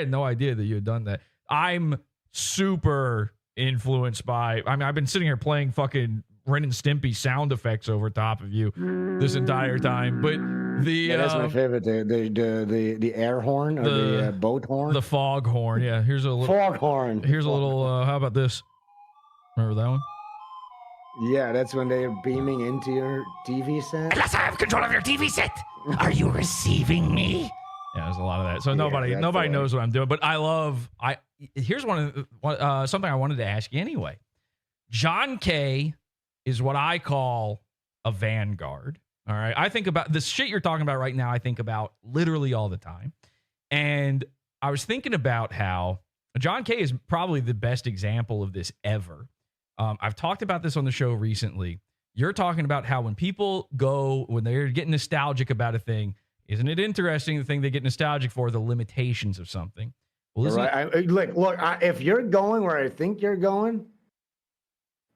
had no idea that you had done that. I'm super influenced by. I mean, I've been sitting here playing fucking Ren and Stimpy sound effects over top of you this entire time. But that's my favorite. The air horn or the boat horn. The fog horn. Yeah. Here's a little fog horn. Here's a little. How about this? Remember that one? Yeah, that's when they're beaming into your TV set. Unless I have control of your TV set, are you receiving me? Yeah, there's a lot of that. So nobody knows what I'm doing. But here's something I wanted to ask you anyway. John K is what I call a Vanguard. All right. I think about this shit you're talking about right now. I think about literally all the time. And I was thinking about how John K is probably the best example of this ever. I've talked about this on the show recently. You're talking about how when people when they're getting nostalgic about a thing, isn't it interesting the thing they get nostalgic for, the limitations of something? Well, look, if you're going where I think you're going,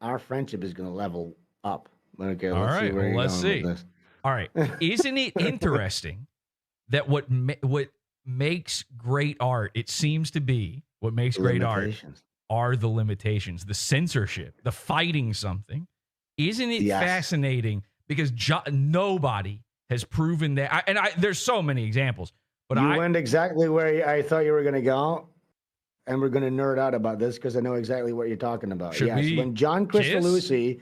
our friendship is going to level up. Okay, let's see. All right. Isn't it interesting that what makes great art, it seems to be, what makes great art are the limitations, the censorship, the fighting something. Isn't it fascinating? Because nobody has proven that. There's so many examples. But you went exactly where I thought you were going to go. And we're going to nerd out about this because I know exactly what you're talking about. When John Kricfalusi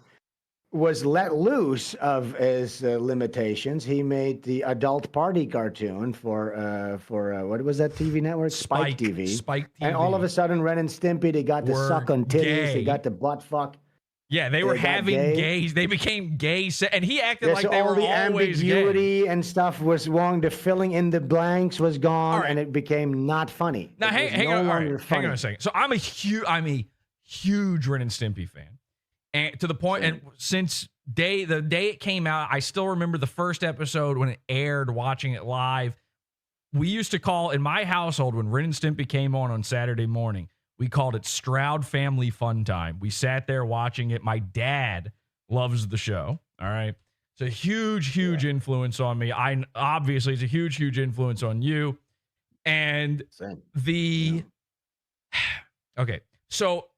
was let loose of his limitations, he made the adult party cartoon for what was that TV network? Spike TV. Spike TV. And all of a sudden, Ren and Stimpy, they got to suck on titties, they got to butt fuck. Yeah, they were having gays. They became gay, and he acted like they were always ambiguity gay. And stuff was wrong. The filling in the blanks was gone, and it became not funny. Now, hang on a second. So I'm a huge Ren and Stimpy fan, and to the point. And since the day it came out, I still remember the first episode when it aired. Watching it live, we used to call in my household when Ren and Stimpy came on Saturday morning. We called it Stroud Family Fun Time. We sat there watching it. My dad loves the show. All right. It's a huge influence on me. Obviously, it's a huge influence on you. And okay. So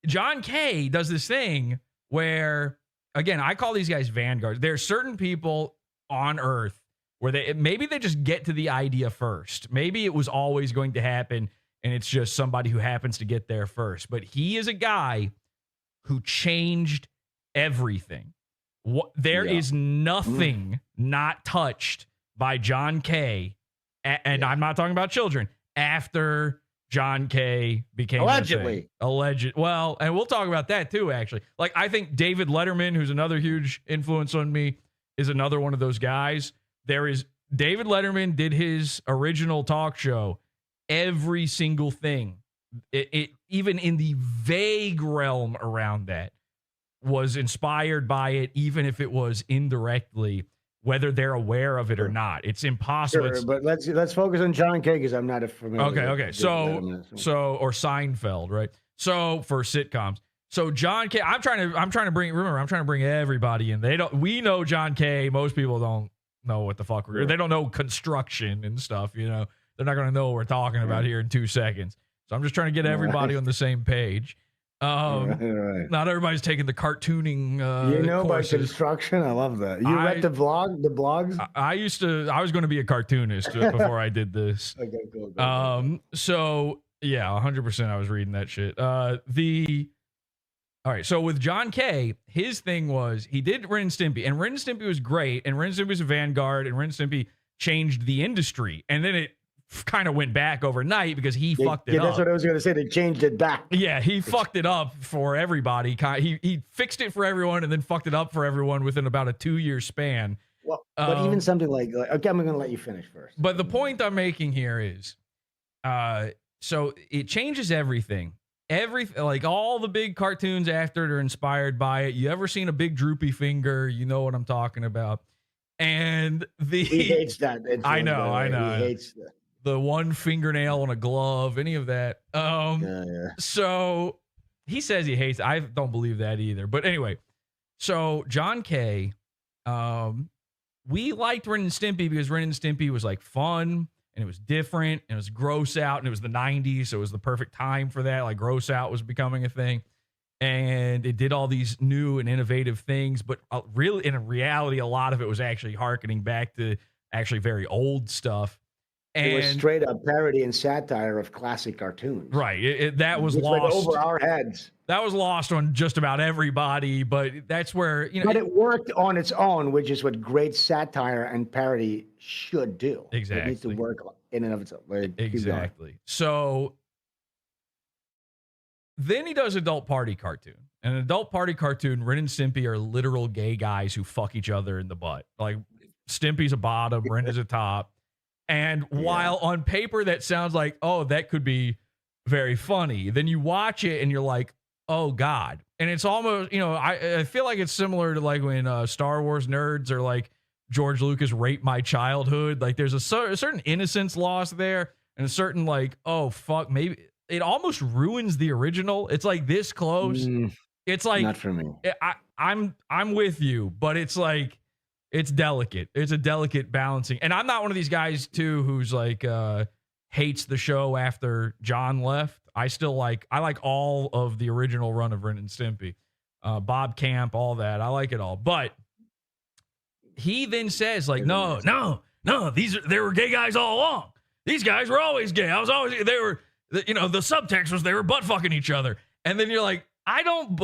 John K does this thing where, again, I call these guys vanguards. There are certain people on Earth where maybe they just get to the idea first. Maybe it was always going to happen. And it's just somebody who happens to get there first. But he is a guy who changed everything. There is nothing not touched by John K. And I'm not talking about children. After John K. became allegedly. Well, and we'll talk about that too, actually. Like, I think David Letterman, who's another huge influence on me, is another one of those guys. David Letterman did his original talk show. Every single thing, even in the vague realm around that, was inspired by it, even if it was indirectly, whether they're aware of it or not. It's impossible. Sure, but let's focus on John K because I'm not familiar. Okay. So or Seinfeld, right? So for sitcoms. So John K. I'm trying to bring everybody in. We know John K. Most people don't know what the fuck they don't know construction and stuff, you know. They're not going to know what we're talking about here in 2 seconds. So I'm just trying to get everybody on the same page. Not everybody's taking the cartooning courses. By construction. I love that. You read the blogs? I was going to be a cartoonist before I did this. Okay, cool. So yeah, 100% I was reading that shit. All right. So with John K, his thing was he did Ren and Stimpy, and Ren and Stimpy was great, and Ren and Stimpy was a vanguard, and Ren and Stimpy changed the industry, and then it kind of went back overnight because he fucked it up. That's what I was going to say. They changed it back. Yeah, he fucked it up for everybody. He fixed it for everyone and then fucked it up for everyone within about a 2-year span. Well, but even something like okay, I'm going to let you finish first. But the point I'm making here is, so it changes everything. Like all the big cartoons after it are inspired by it. You ever seen a big droopy finger? You know what I'm talking about. And he hates that. I know. He hates that. The one fingernail on a glove, any of that. So he says he hates it. I don't believe that either. But anyway, so John K, we liked Ren and Stimpy because Ren and Stimpy was like fun. and it was different, and it was gross out, and it was the 90s, so it was the perfect time for that. Like gross out was becoming a thing. And it did all these new and innovative things, but really, in reality, a lot of it was actually harkening back to actually very old stuff. And it was straight up parody and satire of classic cartoons. Right. That was lost went over our heads. That was lost on just about everybody, but that's where, But it worked on its own, which is what great satire and parody should do. Exactly. It needs to work in and of itself. Exactly. So then he does adult party cartoon. And an adult party cartoon, Ren and Stimpy are literal gay guys who fuck each other in the butt. Like Stimpy's a bottom, Ren is a top. And while on paper that sounds like, oh, that could be very funny, then you watch it and you're like, oh God. And it's almost, I feel like it's similar to like when Star Wars nerds are like, George Lucas raped my childhood. Like there's a certain innocence lost there, and a certain like, oh fuck, maybe it almost ruins the original. It's like this close. It's like, not for me. I'm with you, but it's like, it's delicate. It's a delicate balancing. And I'm not one of these guys too who's like hates the show after John left. I like all of the original run of Ren and Stimpy. Bob Camp, all that. I like it all. But he then says like, no, they were gay guys all along. These guys were always gay. The subtext was they were butt fucking each other. And then you're like, I don't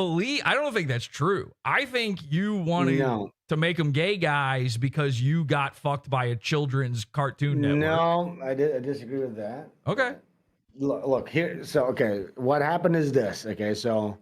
think that's true. I think you wanted to make them gay guys because you got fucked by a children's cartoon network. No, I disagree with that. Okay. Look here. So, okay, what happened is this. Okay, so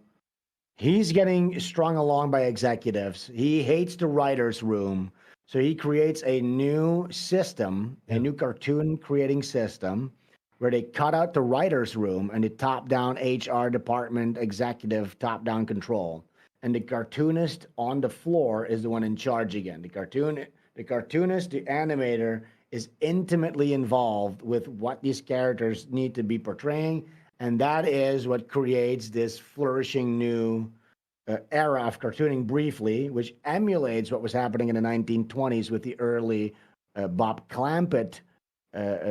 he's getting strung along by executives. He hates the writer's room. So he creates a new system, a new cartoon creating system, where they cut out the writer's room and the top-down HR department executive top-down control. And the cartoonist on the floor is the one in charge again. The cartoonist, the animator, is intimately involved with what these characters need to be portraying. And that is what creates this flourishing new era of cartooning briefly, which emulates what was happening in the 1920s with the early Bob Clampett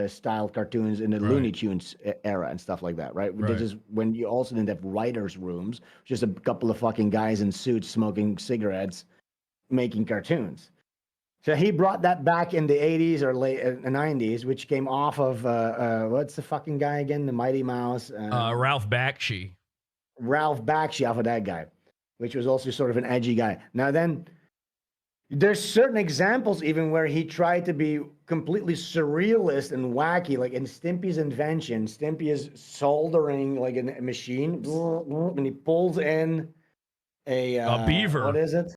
style cartoons in the Looney Tunes era and stuff like that, right? This is when you also didn't have writers' rooms, just a couple of fucking guys in suits smoking cigarettes making cartoons. So he brought that back in the 80s or late 90s, which came off of, what's the fucking guy again? The Mighty Mouse? Ralph Bakshi. Ralph Bakshi off of that guy, which was also sort of an edgy guy. Now then, there's certain examples even where he tried to be completely surrealist and wacky, like in Stimpy's Invention. Stimpy is soldering like a machine, and he pulls in a beaver. What is it?